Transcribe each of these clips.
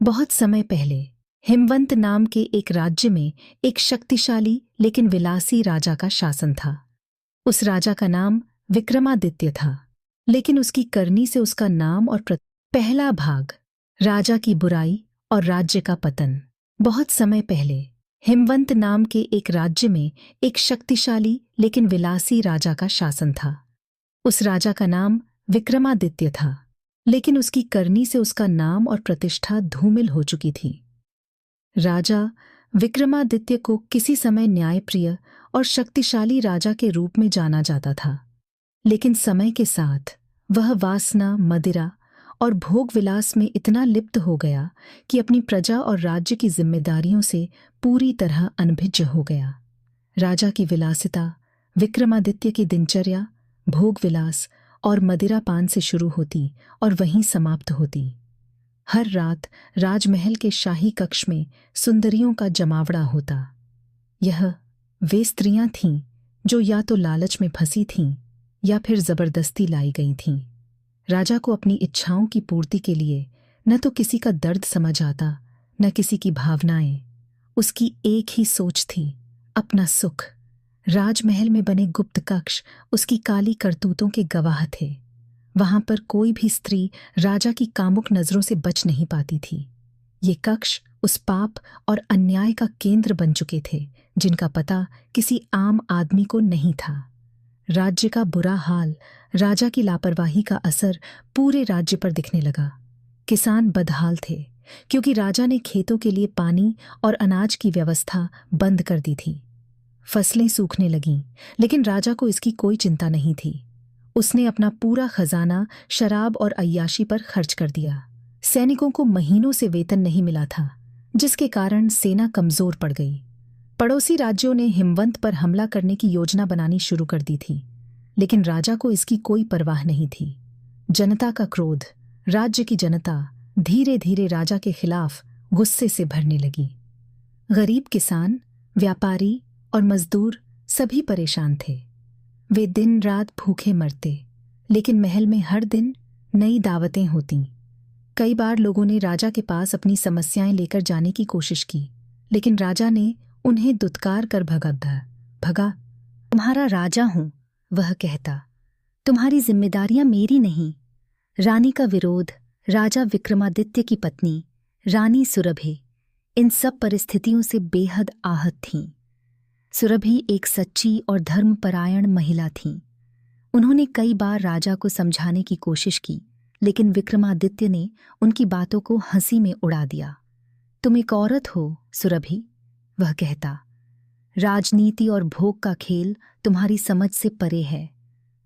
बहुत समय पहले हिमवंत नाम के एक राज्य में एक शक्तिशाली लेकिन विलासी राजा का शासन था। उस राजा का नाम विक्रमादित्य था, लेकिन उसकी करनी से उसका नाम और पहला भाग, राजा की बुराई और राज्य का पतन। बहुत समय पहले हिमवंत नाम के एक राज्य में एक शक्तिशाली लेकिन विलासी राजा का शासन था। उस राजा का नाम विक्रमादित्य था, लेकिन उसकी करनी से उसका नाम और प्रतिष्ठा धूमिल हो चुकी थी। राजा विक्रमादित्य को किसी समय न्यायप्रिय और शक्तिशाली राजा के रूप में जाना जाता था, लेकिन समय के साथ वह वासना, मदिरा और भोग विलास में इतना लिप्त हो गया कि अपनी प्रजा और राज्य की जिम्मेदारियों से पूरी तरह अनभिज्ञ हो गया। राजा की विलासिता विक्रमादित्य की दिनचर्या भोग विलास और मदिरा पान से शुरू होती और वहीं समाप्त होती। हर रात राजमहल के शाही कक्ष में सुंदरियों का जमावड़ा होता। यह वे स्त्रियां थीं जो या तो लालच में फंसी थीं या फिर जबरदस्ती लाई गई थीं। राजा को अपनी इच्छाओं की पूर्ति के लिए न तो किसी का दर्द समझ आता, न किसी की भावनाएं। उसकी एक ही सोच थी, अपना सुख। राजमहल में बने गुप्त कक्ष उसकी काली करतूतों के गवाह थे। वहां पर कोई भी स्त्री राजा की कामुक नजरों से बच नहीं पाती थी। ये कक्ष उस पाप और अन्याय का केंद्र बन चुके थे जिनका पता किसी आम आदमी को नहीं था। राज्य का बुरा हाल, राजा की लापरवाही का असर पूरे राज्य पर दिखने लगा। किसान बदहाल थे क्योंकि राजा ने खेतों के लिए पानी और अनाज की व्यवस्था बंद कर दी थी। फसलें सूखने लगीं, लेकिन राजा को इसकी कोई चिंता नहीं थी। उसने अपना पूरा खजाना शराब और अय्याशी पर खर्च कर दिया। सैनिकों को महीनों से वेतन नहीं मिला था, जिसके कारण सेना कमजोर पड़ गई। पड़ोसी राज्यों ने हिमवंत पर हमला करने की योजना बनानी शुरू कर दी थी, लेकिन राजा को इसकी कोई परवाह नहीं थी। जनता का क्रोध, राज्य की जनता धीरे धीरे राजा के खिलाफ गुस्से से भरने लगी। गरीब किसान, व्यापारी और मजदूर सभी परेशान थे। वे दिन रात भूखे मरते, लेकिन महल में हर दिन नई दावतें होतीं। कई बार लोगों ने राजा के पास अपनी समस्याएं लेकर जाने की कोशिश की, लेकिन राजा ने उन्हें दुत्कार कर भगा। तुम्हारा राजा हूं, वह कहता। तुम्हारी जिम्मेदारियां मेरी नहीं। रानी का विरोध, राजा विक्रमादित्य की पत्नी रानी सुरभि इन सब परिस्थितियों से बेहद आहत थीं। सुरभि एक सच्ची और धर्मपरायण महिला थीं। उन्होंने कई बार राजा को समझाने की कोशिश की, लेकिन विक्रमादित्य ने उनकी बातों को हंसी में उड़ा दिया। तुम एक औरत हो सुरभि, वह कहता। राजनीति और भोग का खेल तुम्हारी समझ से परे है।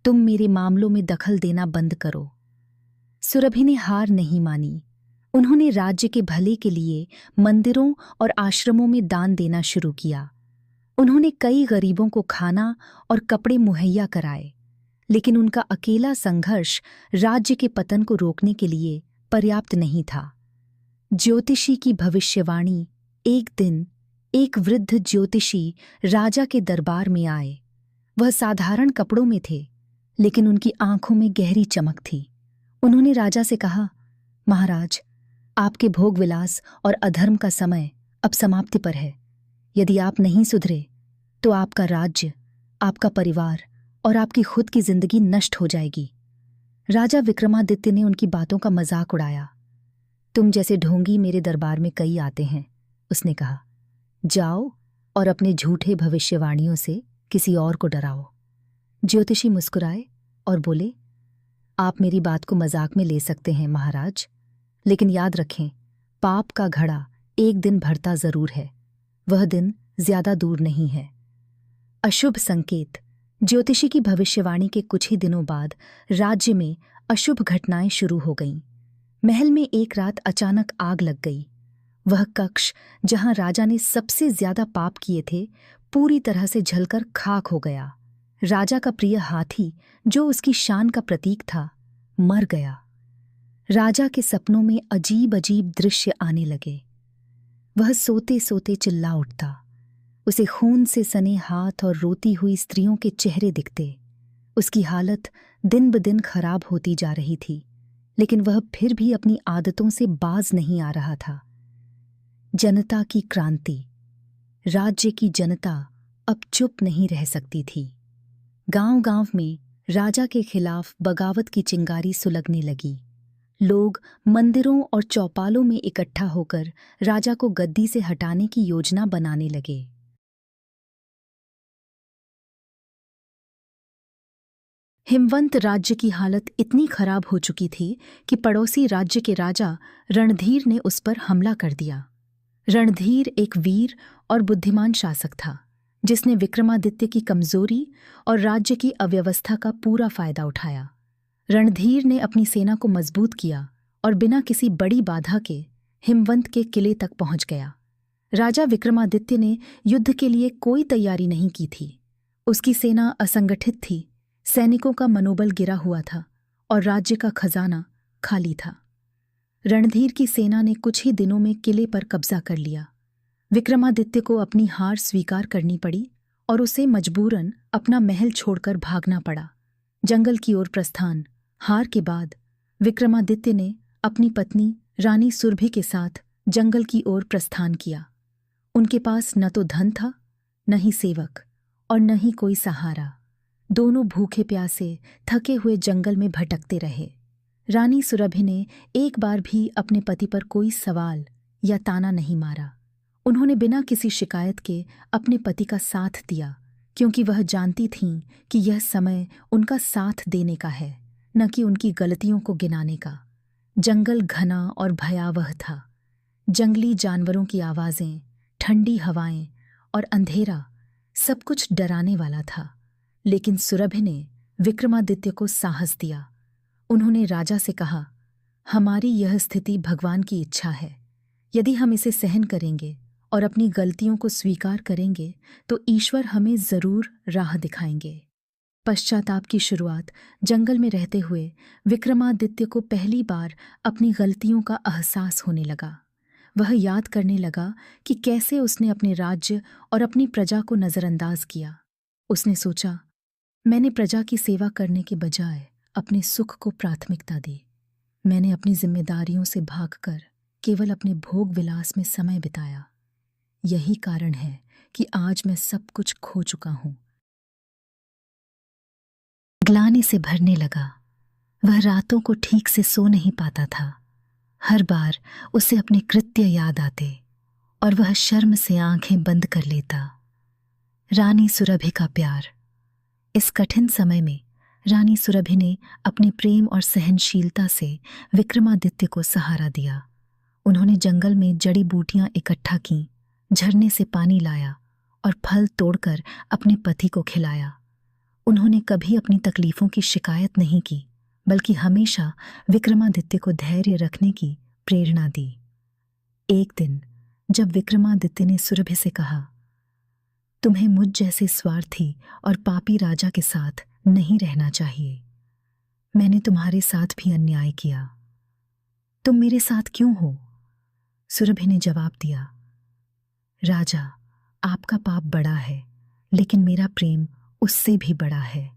तुम मेरे मामलों में दखल देना बंद करो। सुरभि ने हार नहीं मानी। उन्होंने राज्य के भले के लिए मंदिरों और आश्रमों में दान देना शुरू किया। उन्होंने कई गरीबों को खाना और कपड़े मुहैया कराए, लेकिन उनका अकेला संघर्ष राज्य के पतन को रोकने के लिए पर्याप्त नहीं था। ज्योतिषी की भविष्यवाणी। एक दिन एक वृद्ध ज्योतिषी राजा के दरबार में आए। वह साधारण कपड़ों में थे, लेकिन उनकी आंखों में गहरी चमक थी। उन्होंने राजा से कहा, महाराज, आपके भोग विलास और अधर्म का समय अब समाप्ति पर है। यदि आप नहीं सुधरे तो आपका राज्य, आपका परिवार और आपकी खुद की जिंदगी नष्ट हो जाएगी। राजा विक्रमादित्य ने उनकी बातों का मजाक उड़ाया। तुम जैसे ढोंगी मेरे दरबार में कई आते हैं, उसने कहा। जाओ और अपने झूठे भविष्यवाणियों से किसी और को डराओ। ज्योतिषी मुस्कुराए और बोले, आप मेरी बात को मजाक में ले सकते हैं महाराज, लेकिन याद रखें, पाप का घड़ा एक दिन भरता जरूर है। वह दिन ज्यादा दूर नहीं है। अशुभ संकेत। ज्योतिषी की भविष्यवाणी के कुछ ही दिनों बाद राज्य में अशुभ घटनाएं शुरू हो गईं। महल में एक रात अचानक आग लग गई। वह कक्ष जहां राजा ने सबसे ज्यादा पाप किए थे, पूरी तरह से जलकर खाक हो गया। राजा का प्रिय हाथी, जो उसकी शान का प्रतीक था, मर गया। राजा के सपनों में अजीब अजीब दृश्य आने लगे। वह सोते सोते चिल्ला उठता। उसे खून से सने हाथ और रोती हुई स्त्रियों के चेहरे दिखते। उसकी हालत दिन ब दिन खराब होती जा रही थी, लेकिन वह फिर भी अपनी आदतों से बाज नहीं आ रहा था। जनता की क्रांति। राज्य की जनता अब चुप नहीं रह सकती थी। गांव-गांव में राजा के खिलाफ बगावत की चिंगारी सुलगने लगी। लोग मंदिरों और चौपालों में इकट्ठा होकर राजा को गद्दी से हटाने की योजना बनाने लगे। हिमवंत राज्य की हालत इतनी खराब हो चुकी थी कि पड़ोसी राज्य के राजा रणधीर ने उस पर हमला कर दिया। रणधीर एक वीर और बुद्धिमान शासक था, जिसने विक्रमादित्य की कमजोरी और राज्य की अव्यवस्था का पूरा फायदा उठाया। रणधीर ने अपनी सेना को मजबूत किया और बिना किसी बड़ी बाधा के हिमवंत के किले तक पहुंच गया। राजा विक्रमादित्य ने युद्ध के लिए कोई तैयारी नहीं की थी। उसकी सेना असंगठित थी, सैनिकों का मनोबल गिरा हुआ था और राज्य का खजाना खाली था। रणधीर की सेना ने कुछ ही दिनों में किले पर कब्जा कर लिया। विक्रमादित्य को अपनी हार स्वीकार करनी पड़ी और उसे मजबूरन अपना महल छोड़कर भागना पड़ा। जंगल की ओर प्रस्थान। हार के बाद विक्रमादित्य ने अपनी पत्नी रानी सुरभि के साथ जंगल की ओर प्रस्थान किया। उनके पास न तो धन था, न ही सेवक और न ही कोई सहारा। दोनों भूखे प्यासे थके हुए जंगल में भटकते रहे। रानी सुरभि ने एक बार भी अपने पति पर कोई सवाल या ताना नहीं मारा। उन्होंने बिना किसी शिकायत के अपने पति का साथ दिया, क्योंकि वह जानती थीं कि यह समय उनका साथ देने का है, न कि उनकी गलतियों को गिनाने का। जंगल घना और भयावह था। जंगली जानवरों की आवाज़ें, ठंडी हवाएं और अंधेरा सब कुछ डराने वाला था। लेकिन सुरभि ने विक्रमादित्य को साहस दिया। उन्होंने राजा से कहा, हमारी यह स्थिति भगवान की इच्छा है। यदि हम इसे सहन करेंगे और अपनी गलतियों को स्वीकार करेंगे तो ईश्वर हमें जरूर राह दिखाएंगे। पश्चाताप की शुरुआत। जंगल में रहते हुए विक्रमादित्य को पहली बार अपनी गलतियों का एहसास होने लगा। वह याद करने लगा कि कैसे उसने अपने राज्य और अपनी प्रजा को नज़रअंदाज किया। उसने सोचा, मैंने प्रजा की सेवा करने के बजाय अपने सुख को प्राथमिकता दी। मैंने अपनी जिम्मेदारियों से भागकर केवल अपने भोग विलास में समय बिताया। यही कारण है कि आज मैं सब कुछ खो चुका हूं। ग्लानि से भरने लगा। वह रातों को ठीक से सो नहीं पाता था। हर बार उसे अपने कृत्य याद आते और वह शर्म से आंखें बंद कर लेता। रानी सुरभि का प्यार। इस कठिन समय में रानी सुरभि ने अपने प्रेम और सहनशीलता से विक्रमादित्य को सहारा दिया। उन्होंने जंगल में जड़ी बूटियां इकट्ठा कीं, झरने से पानी लाया और फल तोड़कर अपने पति को खिलाया। उन्होंने कभी अपनी तकलीफों की शिकायत नहीं की, बल्कि हमेशा विक्रमादित्य को धैर्य रखने की प्रेरणा दी। एक दिन जब विक्रमादित्य ने सुरभि से कहा, तुम्हें मुझ जैसे स्वार्थी और पापी राजा के साथ नहीं रहना चाहिए। मैंने तुम्हारे साथ भी अन्याय किया। तुम मेरे साथ क्यों हो? सुरभि ने जवाब दिया, राजा, आपका पाप बड़ा है, लेकिन मेरा प्रेम उससे भी बड़ा है।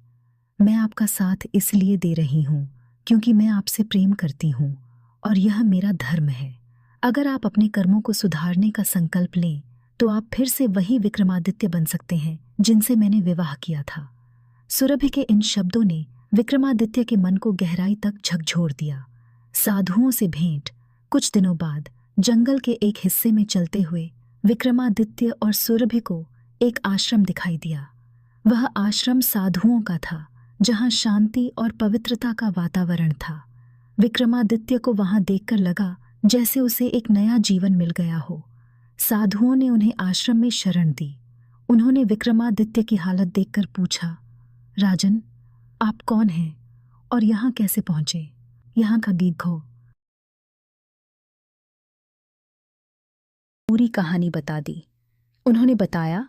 मैं आपका साथ इसलिए दे रही हूं क्योंकि मैं आपसे प्रेम करती हूं और यह मेरा धर्म है। अगर आप अपने कर्मों को सुधारने का संकल्प लें तो आप फिर से वही विक्रमादित्य बन सकते हैं जिनसे मैंने विवाह किया था। सुरभि के इन शब्दों ने विक्रमादित्य के मन को गहराई तक झकझोर दिया। साधुओं से भेंट। कुछ दिनों बाद जंगल के एक हिस्से में चलते हुए विक्रमादित्य और सुरभि को एक आश्रम दिखाई दिया। वह आश्रम साधुओं का था, जहां शांति और पवित्रता का वातावरण था। विक्रमादित्य को वहां देखकर लगा जैसे उसे एक नया जीवन मिल गया हो। साधुओं ने उन्हें आश्रम में शरण दी। उन्होंने विक्रमादित्य की हालत देखकर पूछा, राजन, आप कौन हैं और यहाँ कैसे पहुंचे? यहाँ का गीत पूरी कहानी बता दी। उन्होंने बताया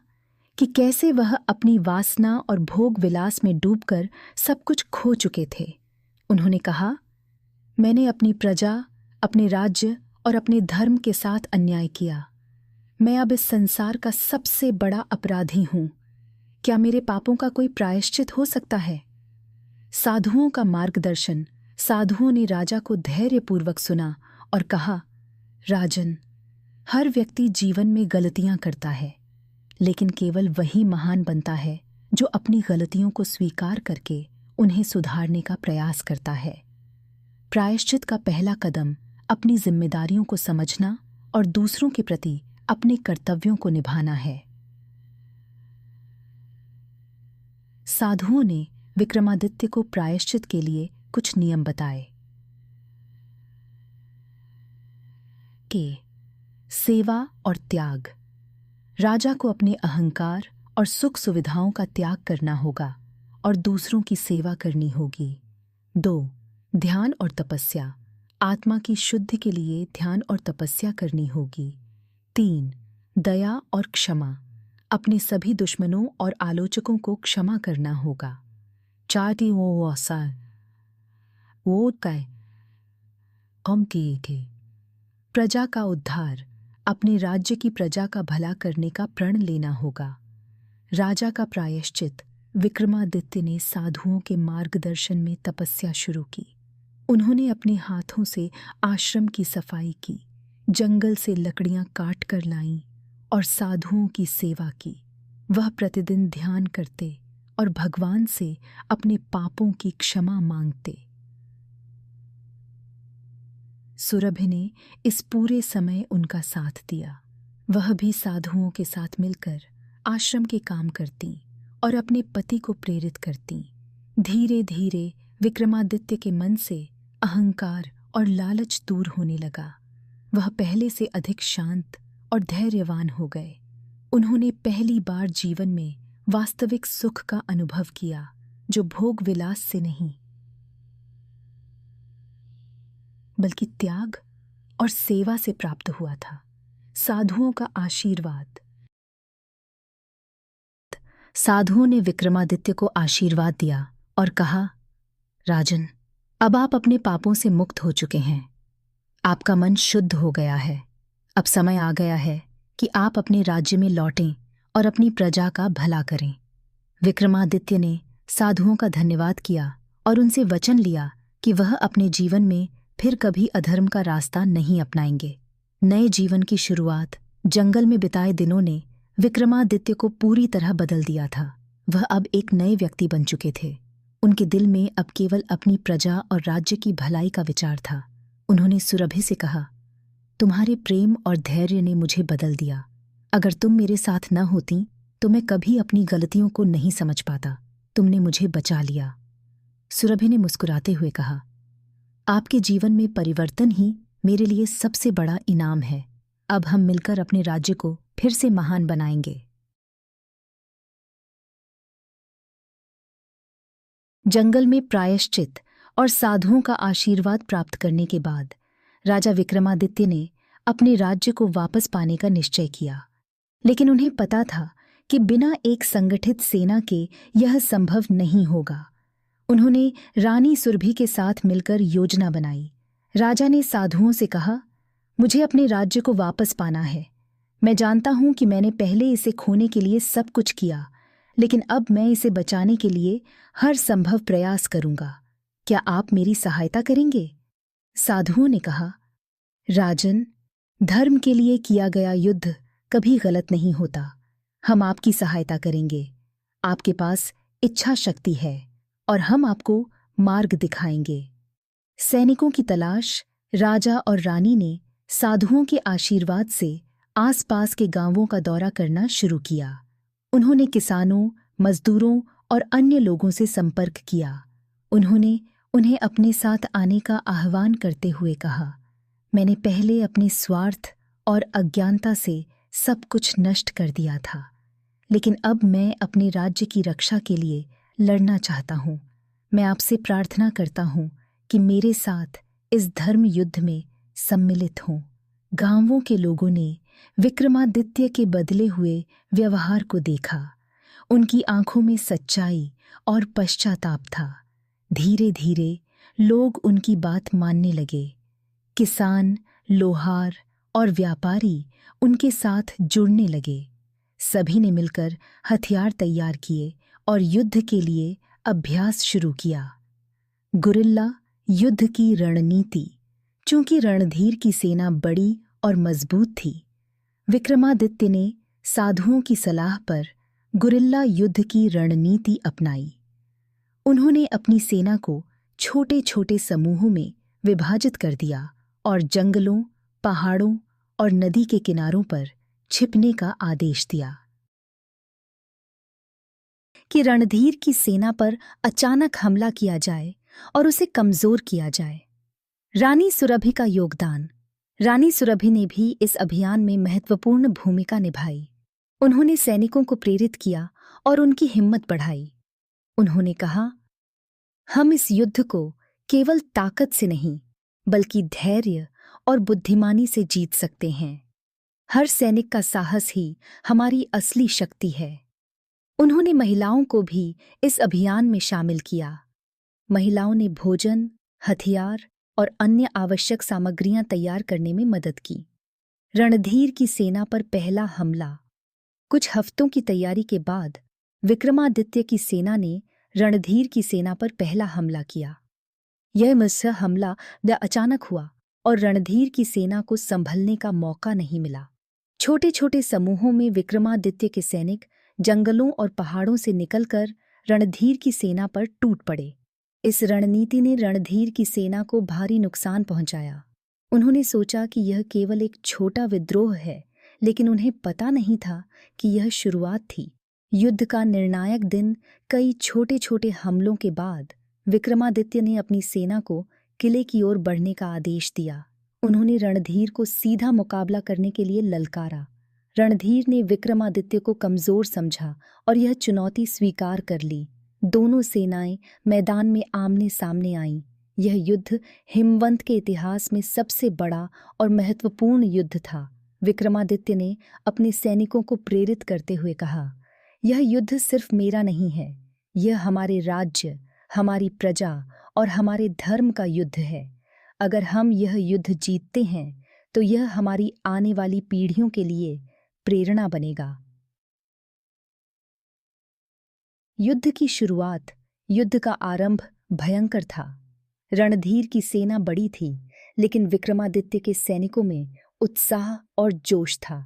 कि कैसे वह अपनी वासना और भोग विलास में डूबकर सब कुछ खो चुके थे। उन्होंने कहा, मैंने अपनी प्रजा, अपने राज्य और अपने धर्म के साथ अन्याय किया। मैं अब इस संसार का सबसे बड़ा अपराधी हूं। क्या मेरे पापों का कोई प्रायश्चित हो सकता है? साधुओं का मार्गदर्शन साधुओं ने राजा को धैर्यपूर्वक सुना और कहा, राजन, हर व्यक्ति जीवन में गलतियां करता है, लेकिन केवल वही महान बनता है जो अपनी गलतियों को स्वीकार करके उन्हें सुधारने का प्रयास करता है। प्रायश्चित का पहला कदम अपनी जिम्मेदारियों को समझना और दूसरों के प्रति अपने कर्तव्यों को निभाना है। साधुओं ने विक्रमादित्य को प्रायश्चित के लिए कुछ नियम बताए कि सेवा और त्याग। राजा को अपने अहंकार और सुख सुविधाओं का त्याग करना होगा और दूसरों की सेवा करनी होगी। 2. ध्यान और तपस्या। आत्मा की शुद्धि के लिए ध्यान और तपस्या करनी होगी। 3. दया और क्षमा। अपने सभी दुश्मनों और आलोचकों को क्षमा करना होगा। 4. वो प्रजा का उद्धार। अपने राज्य की प्रजा का भला करने का प्रण लेना होगा। राजा का प्रायश्चित। विक्रमादित्य ने साधुओं के मार्गदर्शन में तपस्या शुरू की। उन्होंने अपने हाथों से आश्रम की सफाई की, जंगल से लकड़ियां काट कर लाईं और साधुओं की सेवा की। वह प्रतिदिन ध्यान करते और भगवान से अपने पापों की क्षमा मांगते। सुरभि ने इस पूरे समय उनका साथ दिया। वह भी साधुओं के साथ मिलकर आश्रम के काम करती और अपने पति को प्रेरित करती। धीरे धीरे विक्रमादित्य के मन से अहंकार और लालच दूर होने लगा। वह पहले से अधिक शांत और धैर्यवान हो गए। उन्होंने पहली बार जीवन में वास्तविक सुख का अनुभव किया, जो भोग विलास से नहीं बल्कि त्याग और सेवा से प्राप्त हुआ था। साधुओं का आशीर्वाद। साधुओं ने विक्रमादित्य को आशीर्वाद दिया और कहा, राजन, अब आप अपने पापों से मुक्त हो चुके हैं। आपका मन शुद्ध हो गया है। अब समय आ गया है कि आप अपने राज्य में लौटें और अपनी प्रजा का भला करें। विक्रमादित्य ने साधुओं का धन्यवाद किया और उनसे वचन लिया कि वह अपने जीवन में फिर कभी अधर्म का रास्ता नहीं अपनाएंगे। नए जीवन की शुरुआत जंगल में बिताए दिनों ने विक्रमादित्य को पूरी तरह बदल दिया था। वह अब एक नए व्यक्ति बन चुके थे। उनके दिल में अब केवल अपनी प्रजा और राज्य की भलाई का विचार था। उन्होंने सुरभि से कहा, तुम्हारे प्रेम और धैर्य ने मुझे बदल दिया। अगर तुम मेरे साथ न होती तो मैं कभी अपनी गलतियों को नहीं समझ पाता। तुमने मुझे बचा लिया। सुरभि ने मुस्कुराते हुए कहा, आपके जीवन में परिवर्तन ही मेरे लिए सबसे बड़ा इनाम है। अब हम मिलकर अपने राज्य को फिर से महान बनाएंगे। जंगल में प्रायश्चित और साधुओं का आशीर्वाद प्राप्त करने के बाद राजा विक्रमादित्य ने अपने राज्य को वापस पाने का निश्चय किया। लेकिन उन्हें पता था कि बिना एक संगठित सेना के यह संभव नहीं होगा। उन्होंने रानी सुरभि के साथ मिलकर योजना बनाई। राजा ने साधुओं से कहा, मुझे अपने राज्य को वापस पाना है। मैं जानता हूं कि मैंने पहले इसे खोने के लिए सब कुछ किया, लेकिन अब मैं इसे बचाने के लिए हर संभव प्रयास करूंगा। क्या आप मेरी सहायता करेंगे? साधुओं ने कहा, राजन, धर्म के लिए किया गया युद्ध कभी गलत नहीं होता। हम आपकी सहायता करेंगे। आपके पास इच्छा शक्ति है और हम आपको मार्ग दिखाएंगे। सैनिकों की तलाश। राजा और रानी ने साधुओं के आशीर्वाद से आसपास के गांवों का दौरा करना शुरू किया। उन्होंने किसानों, मजदूरों और अन्य लोगों से संपर्क किया। उन्होंने उन्हें अपने साथ आने का आह्वान करते हुए कहा, मैंने पहले अपने स्वार्थ और अज्ञानता से सब कुछ नष्ट कर दिया था, लेकिन अब मैं अपने राज्य की रक्षा के लिए लड़ना चाहता हूँ। मैं आपसे प्रार्थना करता हूँ कि मेरे साथ इस धर्म युद्ध में सम्मिलित हों। गांवों के लोगों ने विक्रमादित्य के बदले हुए व्यवहार को देखा। उनकी आंखों में सच्चाई और पश्चाताप था। धीरे धीरे लोग उनकी बात मानने लगे। किसान, लोहार और व्यापारी उनके साथ जुड़ने लगे। सभी ने मिलकर हथियार तैयार किए और युद्ध के लिए अभ्यास शुरू किया। गुरिल्ला युद्ध की रणनीति। चूंकि रणधीर की सेना बड़ी और मजबूत थी, विक्रमादित्य ने साधुओं की सलाह पर गुरिल्ला युद्ध की रणनीति अपनाई। उन्होंने अपनी सेना को छोटे छोटे समूहों में विभाजित कर दिया और जंगलों, पहाड़ों और नदी के किनारों पर छिपने का आदेश दिया कि रणधीर की सेना पर अचानक हमला किया जाए और उसे कमजोर किया जाए। रानी सुरभि का योगदान। रानी सुरभि ने भी इस अभियान में महत्वपूर्ण भूमिका निभाई। उन्होंने सैनिकों को प्रेरित किया और उनकी हिम्मत बढ़ाई। उन्होंने कहा, हम इस युद्ध को केवल ताकत से नहीं, बल्कि धैर्य और बुद्धिमानी से जीत सकते हैं। हर सैनिक का साहस ही हमारी असली शक्ति है। उन्होंने महिलाओं को भी इस अभियान में शामिल किया। महिलाओं ने भोजन, हथियार और अन्य आवश्यक सामग्रियां तैयार करने में मदद की। रणधीर की सेना पर पहला हमला। कुछ हफ्तों की तैयारी के बाद विक्रमादित्य की सेना ने रणधीर की सेना पर पहला हमला किया। यह मुसह हमला अचानक हुआ और रणधीर की सेना को संभलने का मौका नहीं मिला। छोटे छोटे समूहों में विक्रमादित्य के सैनिक जंगलों और पहाड़ों से निकलकर रणधीर की सेना पर टूट पड़े। इस रणनीति ने रणधीर की सेना को भारी नुकसान पहुंचाया। उन्होंने सोचा कि यह केवल एक छोटा विद्रोह है, लेकिन उन्हें पता नहीं था कि यह शुरुआत थी। युद्ध का निर्णायक दिन कई छोटे छोटे हमलों के बाद विक्रमादित्य ने अपनी सेना को किले की ओर बढ़ने का आदेश दिया। उन्होंने रणधीर को सीधा मुकाबला करने के लिए ललकारा। रणधीर ने विक्रमादित्य को कमजोर समझा और यह चुनौती स्वीकार कर ली। दोनों सेनाएं मैदान में आमने सामने आईं। यह युद्ध हिमवंत के इतिहास में सबसे बड़ा और महत्वपूर्ण युद्ध था। विक्रमादित्य ने अपने सैनिकों को प्रेरित करते हुए कहा, यह युद्ध सिर्फ मेरा नहीं है, यह हमारे राज्य, हमारी प्रजा और हमारे धर्म का युद्ध है। अगर हम यह युद्ध जीतते हैं तो यह हमारी आने वाली पीढ़ियों के लिए प्रेरणा बनेगा। युद्ध की शुरुआत, युद्ध का आरंभ भयंकर था। रणधीर की सेना बड़ी थी, लेकिन विक्रमादित्य के सैनिकों में उत्साह और जोश था।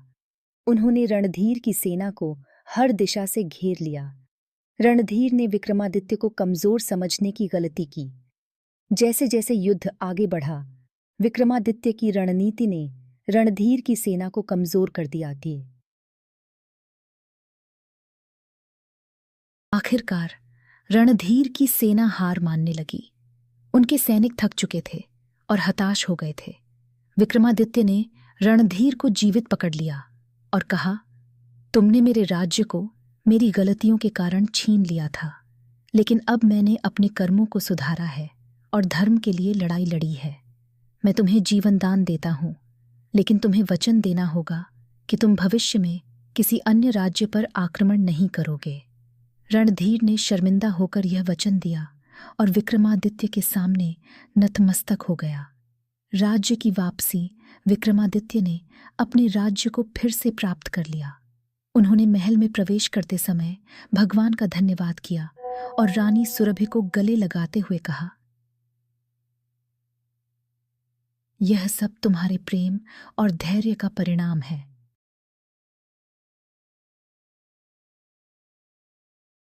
उन्होंने रणधीर की सेना को हर दिशा से घेर लिया। रणधीर ने विक्रमादित्य को कमजोर समझने की गलती की। जैसे जैसे युद्ध आगे बढ़ा, विक्रमादित्य की रणनीति ने रणधीर की सेना को कमजोर कर दिया। आखिरकार रणधीर की सेना हार मानने लगी। उनके सैनिक थक चुके थे और हताश हो गए थे। विक्रमादित्य ने रणधीर को जीवित पकड़ लिया और कहा, तुमने मेरे राज्य को मेरी गलतियों के कारण छीन लिया था, लेकिन अब मैंने अपने कर्मों को सुधारा है और धर्म के लिए लड़ाई लड़ी है। मैं तुम्हें जीवन दान देता हूँ, लेकिन तुम्हें वचन देना होगा कि तुम भविष्य में किसी अन्य राज्य पर आक्रमण नहीं करोगे। रणधीर ने शर्मिंदा होकर यह वचन दिया और विक्रमादित्य के सामने नतमस्तक हो गया। राज्य की वापसी। विक्रमादित्य ने अपने राज्य को फिर से प्राप्त कर लिया। उन्होंने महल में प्रवेश करते समय भगवान का धन्यवाद किया और रानी सुरभि को गले लगाते हुए कहा, यह सब तुम्हारे प्रेम और धैर्य का परिणाम है।